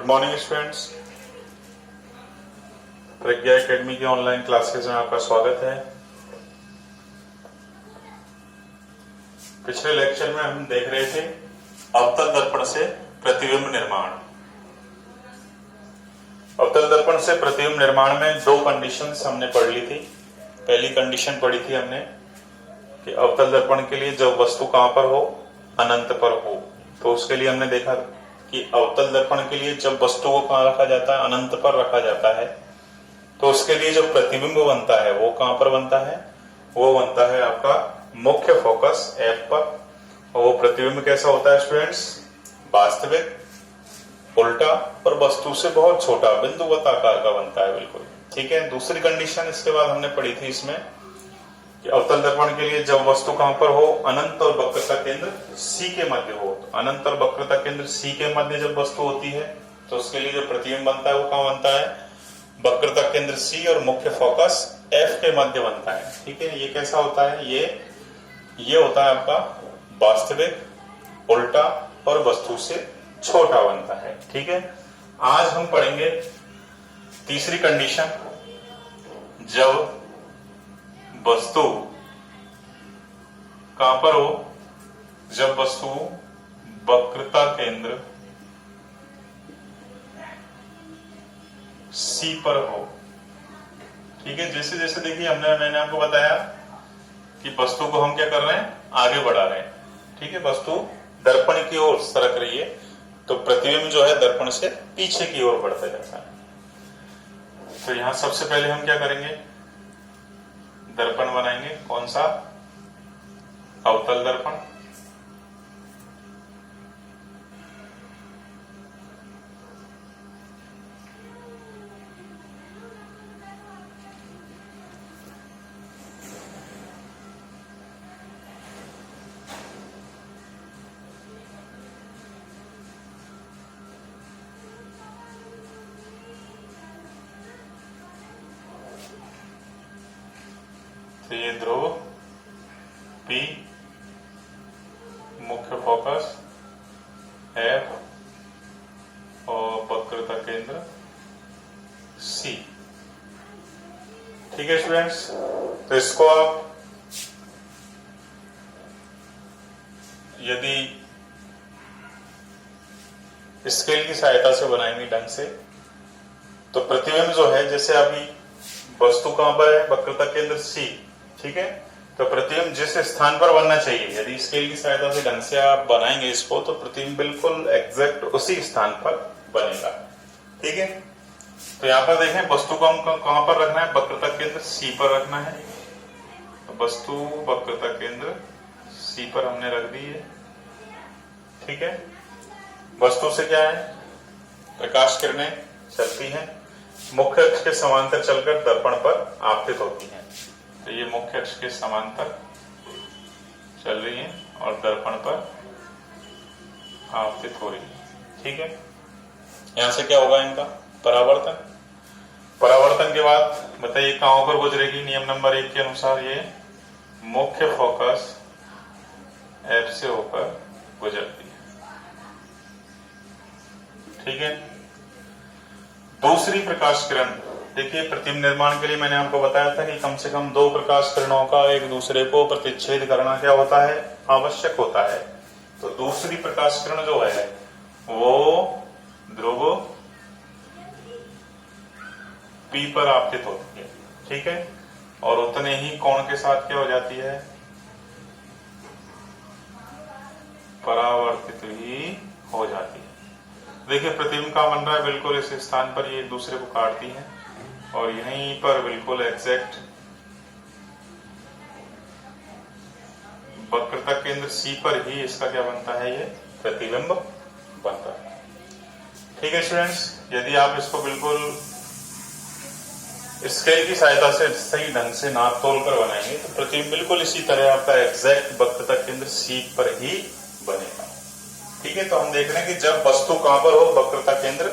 Good morning students. Pragya academy की online classes में आपका स्वागत है। पिछले लेक्चर में हम देख रहे थे अवतल दर्पण से प्रतिबिंब निर्माण। अवतल दर्पण से प्रतिबिंब निर्माण में दो कंडीशंस हमने पढ़ ली थी। पहली कंडीशन पढ़ी थी हमने कि अवतल दर्पण के लिए जब वस्तु कहां पर हो, अनंत पर हो, तो उसके लिए हमने देखा कि अवतल दर्पण के लिए जब वस्तु को कहां रखा जाता है, अनंत पर रखा जाता है, तो उसके लिए जो प्रतिबिंब बनता है वो कहां पर बनता है, वो बनता है आपका मुख्य फोकस F पर। और वो प्रतिबिंब कैसा होता है स्टूडेंट्स? वास्तविक, उल्टा और वस्तु से बहुत छोटा बिंदुवत आकार का बनता है। बिल्कुल ठीक है। दूसरी कंडीशन इसके बाद हमने पढ़ी थी इसमें कि अवतल दर्पण के लिए जब वस्तु कहां पर हो, अनंत और वक्रता केंद्र C के मध्य हो। तो अनंत और वक्रता केंद्र C के मध्य जब वस्तु होती है तो उसके लिए जो प्रतिबिंब बनता है वो कहां बनता है? वक्रता केंद्र C और मुख्य फोकस F के मध्य बनता है। ठीक है। ये कैसा होता है? ये होता है आपका वास्तविक, उल्टा और वस्तु से छोटा बनता है। ठीक है। आज हम पढ़ेंगे तीसरी कंडीशन, जब वस्तु कहां पर हो, जब वस्तु वक्रता केंद्र C पर हो। ठीक है। जैसे जैसे देखिए मैंने आपको बताया कि वस्तु को हम क्या कर रहे हैं, आगे बढ़ा रहे हैं। ठीक है। वस्तु दर्पण की ओर सरक रही है तो प्रतिबिंब जो है दर्पण से पीछे की ओर बढ़ता जाता है। तो यहां सबसे पहले हम क्या करेंगे, दर्पण बनाएंगे। कौन सा? अवतल दर्पण। तो ये ध्रुव P, मुख्य फोकस F और वक्रता केंद्र C। ठीक है स्टूडेंट्स। तो इसको आप यदि स्केल की सहायता से बनाएंगे ढंग से, तो प्रतिबिंब जो है, जैसे अभी वस्तु कहां पर है, वक्रता केंद्र C। ठीक है। तो प्रतिबिंब जिस स्थान पर बनना चाहिए, यदि स्केल की सहायता से ढंग से आप बनाएंगे इसको, तो प्रतिबिंब बिल्कुल एग्जैक्ट उसी स्थान पर बनेगा। ठीक है। तो यहां पर देखें, वस्तु को हम कहां पर रखना है, वक्रता केंद्र C पर रखना है। तो वस्तु वक्रता केंद्र C पर हमने रख दी है। ठीक है। वस्तु से क्या है, प्रकाश किरणें चलती हैं, मुख्य अक्ष के समांतर चलकर दर्पण पर आपतित होती हैं। तो ये मुख्य अक्ष के समांतर चल रही है और दर्पण पर आपतित हो रही है। ठीक है। यहां से क्या होगा, इनका परावर्तन। परावर्तन के बाद बताइए कहां होकर गुजरेगी? नियम नंबर 1 के अनुसार ये मुख्य फोकस F से होकर गुजरती है। ठीक है। दूसरी प्रकाश किरण, देखिए प्रतिबिंब निर्माण के लिए मैंने आपको बताया था कि कम से कम दो प्रकाश किरणों का एक दूसरे को प्रतिच्छेद करना क्या होता है, आवश्यक होता है। तो दूसरी प्रकाश किरण जो है वो ध्रुव P पर आपतित होती है। ठीक है। और उतने ही कोण के साथ क्या हो जाती है, परावर्तित भी हो जाती है। देखिए प्रतिबिंब का बन रहा है बिल्कुल इस स्थान पर, ये एक दूसरे को काटती है और यहीं पर बिल्कुल एग्जैक्ट वक्रता केंद्र C पर ही इसका क्या बनता है, ये प्रतिबिंब बनता है। ठीक है स्टूडेंट्स। यदि आप इसको बिल्कुल स्केल की सहायता से सही ढंग से नाप तोल कर बनाएंगे तो प्रतिबिंब बिल्कुल इसी तरह आपका एग्जैक्ट वक्रता केंद्र C पर ही बनेगा। ठीक है। तो हम देख रहे हैं कि जब वस्तु कहां पर हो, वक्रता केंद्र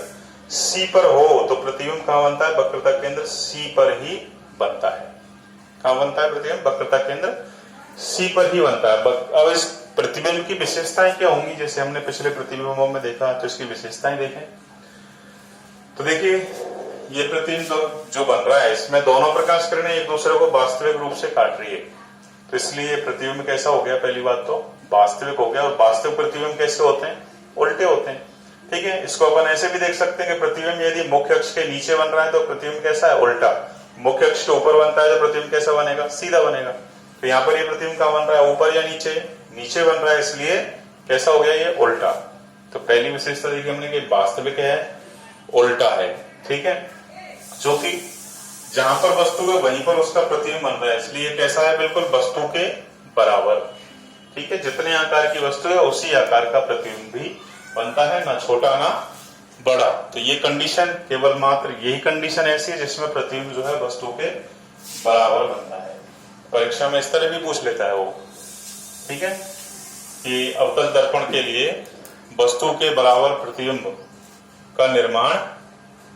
C पर हो, तो प्रतिबिंब कहां बनता है, वक्रता केंद्र C पर ही बनता है। कहां बनता है प्रतिबिंब? वक्रता केंद्र C पर ही बनता है। अब इस प्रतिबिंब की विशेषताएं क्या होंगी, जैसे हमने पिछले प्रतिबिंबों में देखा, तो इसकी विशेषताएं देखें। तो देखिए ये प्रतिबिंब जो बन रहा है इसमें दोनों प्रकाश किरणें एक दूसरे को वास्तविक रूप से काट रही है, तो इसलिए प्रतिबिंब कैसा हो गया, पहली बात तो वास्तविक हो गया। और वास्तविक प्रतिबिंब कैसे होते हैं, उल्टे होते हैं। ठीक है, इसको अपन ऐसे भी देख सकते हैं कि प्रतिबिंब यदि मुख्य अक्ष के नीचे बन रहा है तो प्रतिबिंब कैसा है, उल्टा। मुख्य अक्ष के ऊपर बनता है तो प्रतिबिंब कैसा बनेगा, सीधा बनेगा। तो यहाँ पर ये प्रतिबिंब कहाँ बन रहा है, ऊपर या नीचे, नीचे बन रहा है, इसलिए कैसा हो गया, ये उल्टा। तो पहली विशेषता देखी हमने कि वास्तविक है, उल्टा है। ठीक है, जो कि जहां पर वस्तु है वहीं पर उसका प्रतिबिंब बन रहा है, इसलिए कैसा है, बिल्कुल वस्तु के बराबर। ठीक है, जितने आकार की वस्तु है उसी आकार का प्रतिबिंब भी बनता है, ना छोटा ना बड़ा। तो ये कंडीशन केवल मात्र यही कंडीशन ऐसी है जिसमें प्रतिबिंब जो है वस्तु के बराबर बनता है। परीक्षा में इस तरह भी पूछ लेता है वो। ठीक है, कि अवतल दर्पण के लिए वस्तु के बराबर प्रतिबिंब का निर्माण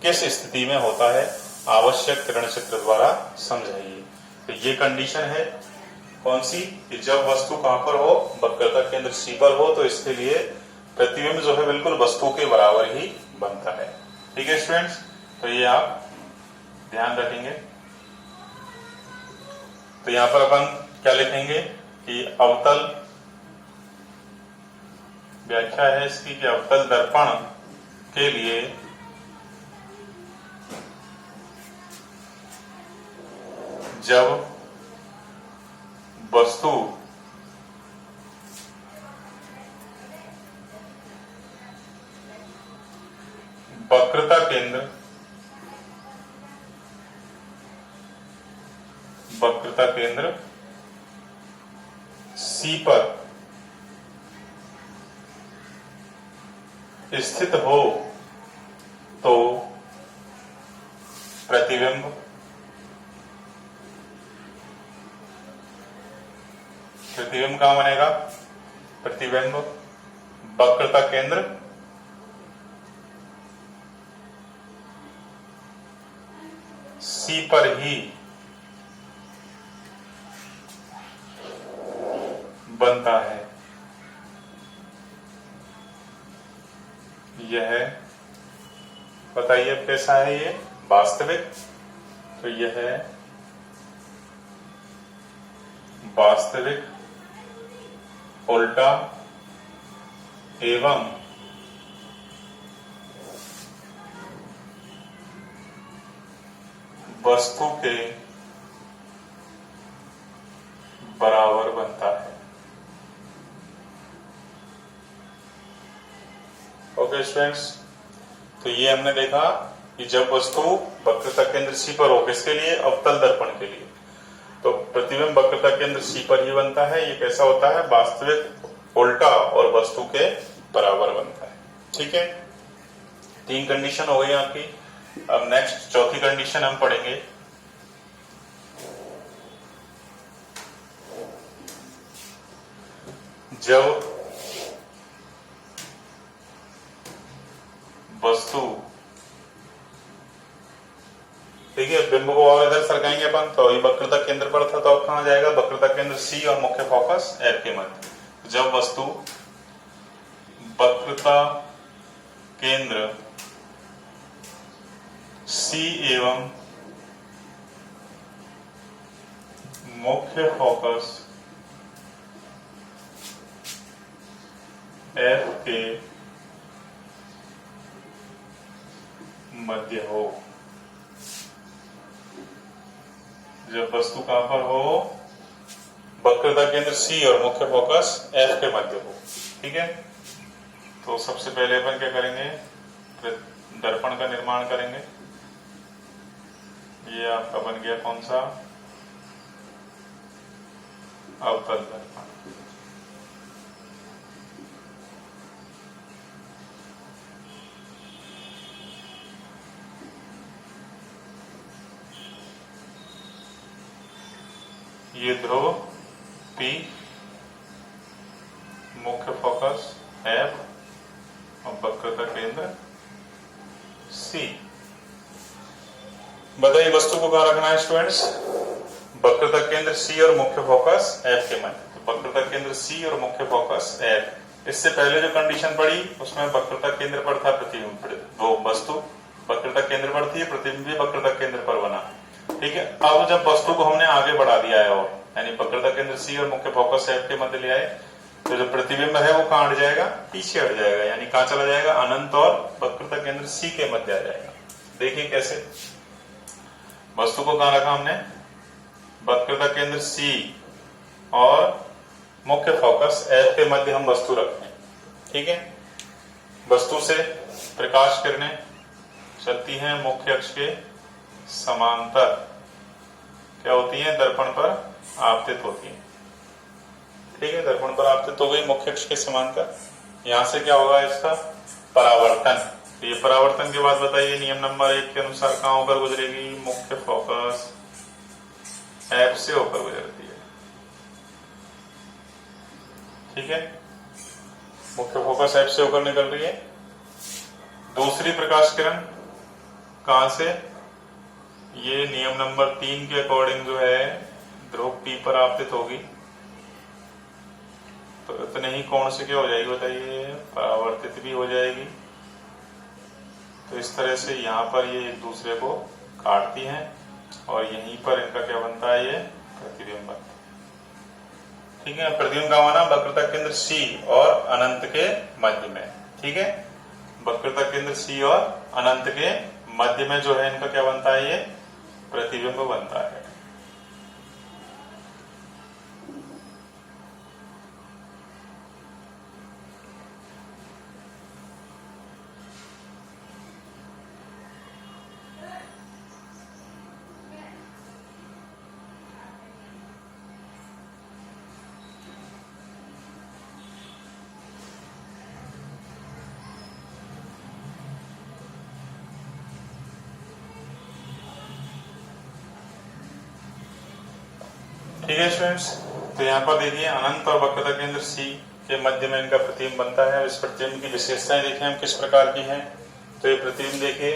किस स्थिति में होता है, आवश्यक किरण चित्र द्वारा समझाइए। तो ये कंडीशन है कौन सी, कि जब वस्तु कहां पर हो, वक्रता केंद्र सी पर हो, तो इसके लिए प्रतिबिंब जो है बिल्कुल वस्तु के बराबर ही बनता है। ठीक है स्टूडेंट्स, तो ये आप ध्यान रखेंगे। तो यहां पर अपन क्या लिखेंगे कि अवतल, व्याख्या है इसकी कि अवतल दर्पण के लिए जब वस्तु वक्रता केंद्र सी पर स्थित हो तो प्रतिबिंब कहां बनेगा, प्रतिबिंब वक्रता केंद्र सी पर ही बनता है। यह बताइए अब कैसा है, ये वास्तविक। तो यह वास्तविक, उल्टा एवं वस्तु के बराबर बनता है। ओके स्टूडेंट्स, तो ये हमने देखा कि जब वस्तु वक्रता केंद्र सी पर हो, किसके लिए, अवतल दर्पण के लिए, तो प्रतिबिंब वक्रता केंद्र सी पर ही बनता है। ये कैसा होता है, वास्तविक, उल्टा और वस्तु के बराबर बनता है। ठीक है, 3 कंडीशन हो गई आपकी। अब नेक्स्ट चौथी कंडीशन हम पढ़ेंगे। जब वस्तु, ठीक है, बिंब को और इधर सरकाएंगे अपन, तो ये वक्रता केंद्र पर था, तो अब कहां जाएगा, वक्रता केंद्र सी और मुख्य फोकस एफ के मध्य। जब वस्तु वक्रता केंद्र सी एवं मुख्य फोकस एफ के मध्य हो, जब वस्तु कहां पर हो, वक्रता केंद्र सी और मुख्य फोकस एफ के मध्य हो। ठीक है, तो सबसे पहले अपन क्या करेंगे, दर्पण का निर्माण करेंगे। ये आपका बन गया कौन सा, अवतल दर्पण। ये ध्रुव P, मुख्य फोकस F और वक्रता केंद्र C। बताइए वस्तु को कहां रखना है स्टूडेंट्स, वक्रता केंद्र C और मुख्य फोकस F के मध्य। तो वक्रता केंद्र C और मुख्य फोकस F। इससे पहले जो कंडीशन पड़ी उसमें वक्रता केंद्र पर था प्रतिबिंब, वो वस्तु वक्रता केंद्र पर थी, प्रतिबिंब भी वक्रता केंद्र पर बना। ठीक है, अब जब वस्तु को हमने आगे बढ़ा दिया है और यानी वक्रता केंद्र सी और मुख्य फोकस एफ के मध्य ले आए, तो जो प्रतिबिंब है वो कहां हट जाएगा, पीछे हट जाएगा, यानी कहां चला जाएगा, अनंत और वक्रता केंद्र सी के मध्य आ जाएगा। देखिए कैसे, वस्तु को कहां रखा हमने, वक्रता केंद्र सी और मुख्य फोकस एफ के मध्य हम वस्तु रखते हैं। ठीक है, वस्तु से प्रकाश किरणें चलती हैं मुख्य अक्ष के समांतर, क्या होती है, दर्पण पर आपतित होती है। ठीक है, दर्पण पर आपतित हो गई मुख्य अक्ष के समांतर। यहां से क्या होगा, इसका परावर्तन। तो ये परावर्तन के बाद बताइए नियम नंबर 1 के अनुसार कहां होकर गुजरेगी, मुख्य फोकस एफ से होकर गुजरती है। ठीक है, मुख्य फोकस एफ से होकर निकल रही है। दूसरी प्रकाश किरण कहां से, ये नियम नंबर 3 के अकॉर्डिंग जो है ध्रुव पी पर आपतित होगी, तो इतने ही कोण से क्या हो जाएगी बताइए, परावर्तित भी हो जाएगी। तो इस तरह से यहाँ पर ये एक दूसरे को काटती हैं और यहीं पर इनका क्या बनता है, ये प्रतिबिंब बनता है। ठीक है, प्रतिबिंब का माना वक्रता केंद्र सी और अनंत के मध्य में। ठीक है, वक्रता केंद्र सी और अनंत के मध्य में जो है इनका क्या बनता है, ये प्रतिबिंब बनता है। ठीक है स्टूडेंट्स, तो यहाँ पर देखिए अनंत और वक्रता केंद्र सी के मध्य में इनका प्रतिबिंब बनता है। इस प्रतिबिंब की विशेषताएं देखिए हम किस प्रकार की हैं। तो ये प्रतिबिंब देखिए,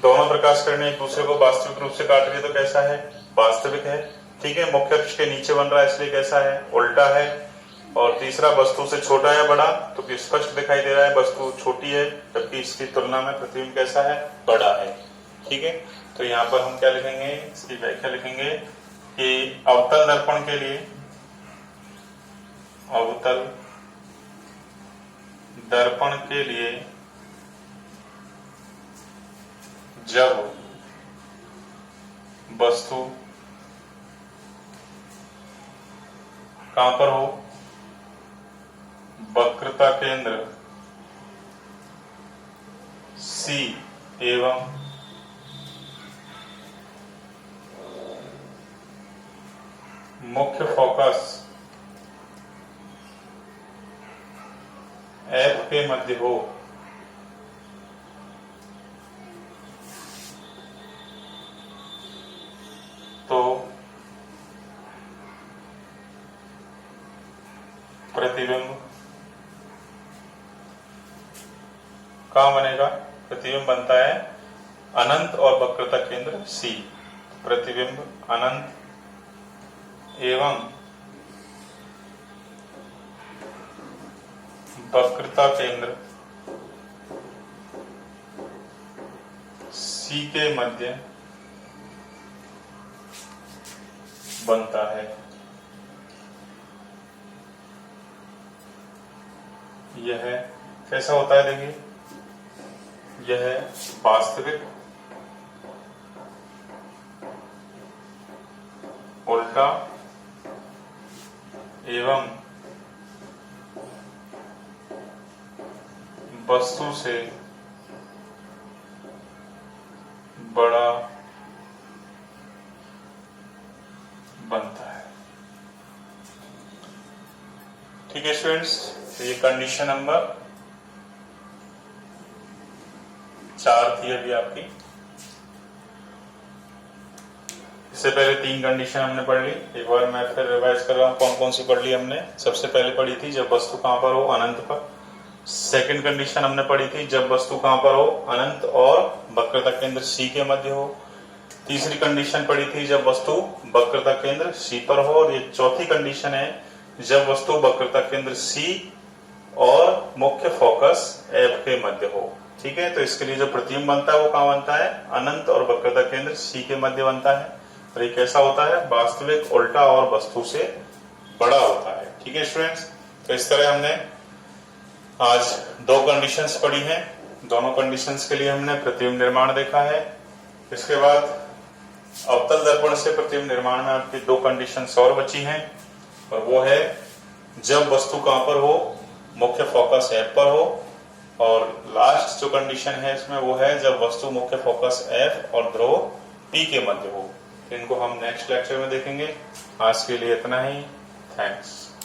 दोनों प्रकाश किरणें एक दूसरे को वास्तविक रूप से काट रही है, तो कैसा है, वास्तविक है। ठीक है, मुख्य अक्ष के नीचे बन रहा है इसलिए कैसा है, उल्टा है। और तीसरा, वस्तु से छोटा या बड़ा, तो स्पष्ट दिखाई दे रहा है वस्तु छोटी है, जबकि इसकी तुलना में प्रतिबिंब कैसा है, बड़ा है। ठीक है, तो यहाँ पर हम क्या लिखेंगे, इसकी व्याख्या लिखेंगे कि अवतल दर्पण के लिए, अवतल दर्पण के लिए जब वस्तु कहां पर हो, वक्रता केंद्र सी एवं मुख्य फोकस एफ के मध्य हो, तो प्रतिबिंब कहां बनेगा, प्रतिबिंब बनता है अनंत और वक्रता केंद्र सी। प्रतिबिंब अनंत एवं वक्रता केंद्र सी के मध्य बनता है। यह कैसा होता है, देखिए यह वास्तविक, उल्टा एवं वस्तु से बड़ा बनता है। ठीक है स्टूडेंट्स, तो ये कंडीशन नंबर 4 थी अभी आपकी। इससे पहले 3 कंडीशन हमने पढ़ ली, एक बार मैं फिर रिवाइज कर रहा हूँ कौन कौन सी पढ़ ली हमने। सबसे पहले पढ़ी थी जब वस्तु कहां पर हो, अनंत पर। सेकंड कंडीशन हमने पढ़ी थी जब वस्तु कहां पर हो, अनंत और वक्रता केंद्र सी के मध्य हो। तीसरी कंडीशन पढ़ी थी जब वस्तु वक्रता केंद्र सी पर हो, और ये चौथी कंडीशन है जब वस्तु वक्रता केंद्र सी और मुख्य फोकस एफ के मध्य हो। ठीक है, तो इसके लिए जो प्रतिबिंब बनता है वो कहाँ बनता है, अनंत और वक्रता केंद्र सी के मध्य बनता है। और ये कैसा होता है, वास्तविक, उल्टा और वस्तु से बड़ा होता है। ठीक है स्टूडेंट्स, तो इस तरह हमने आज दो कंडीशंस पढ़ी हैं। दोनों कंडीशंस के लिए हमने प्रतिबिंब निर्माण देखा है। इसके बाद अवतल दर्पण से प्रतिबिंब निर्माण में आपकी दो कंडीशंस और बची हैं, और वो है जब वस्तु कहां पर हो, मुख्य फोकस एफ पर हो, और लास्ट जो कंडीशन है इसमें वो है जब वस्तु मुख्य फोकस एफ और ध्रुव पी के मध्य हो। इनको हम नेक्स्ट लेक्चर में देखेंगे। आज के लिए इतना ही। थैंक्स।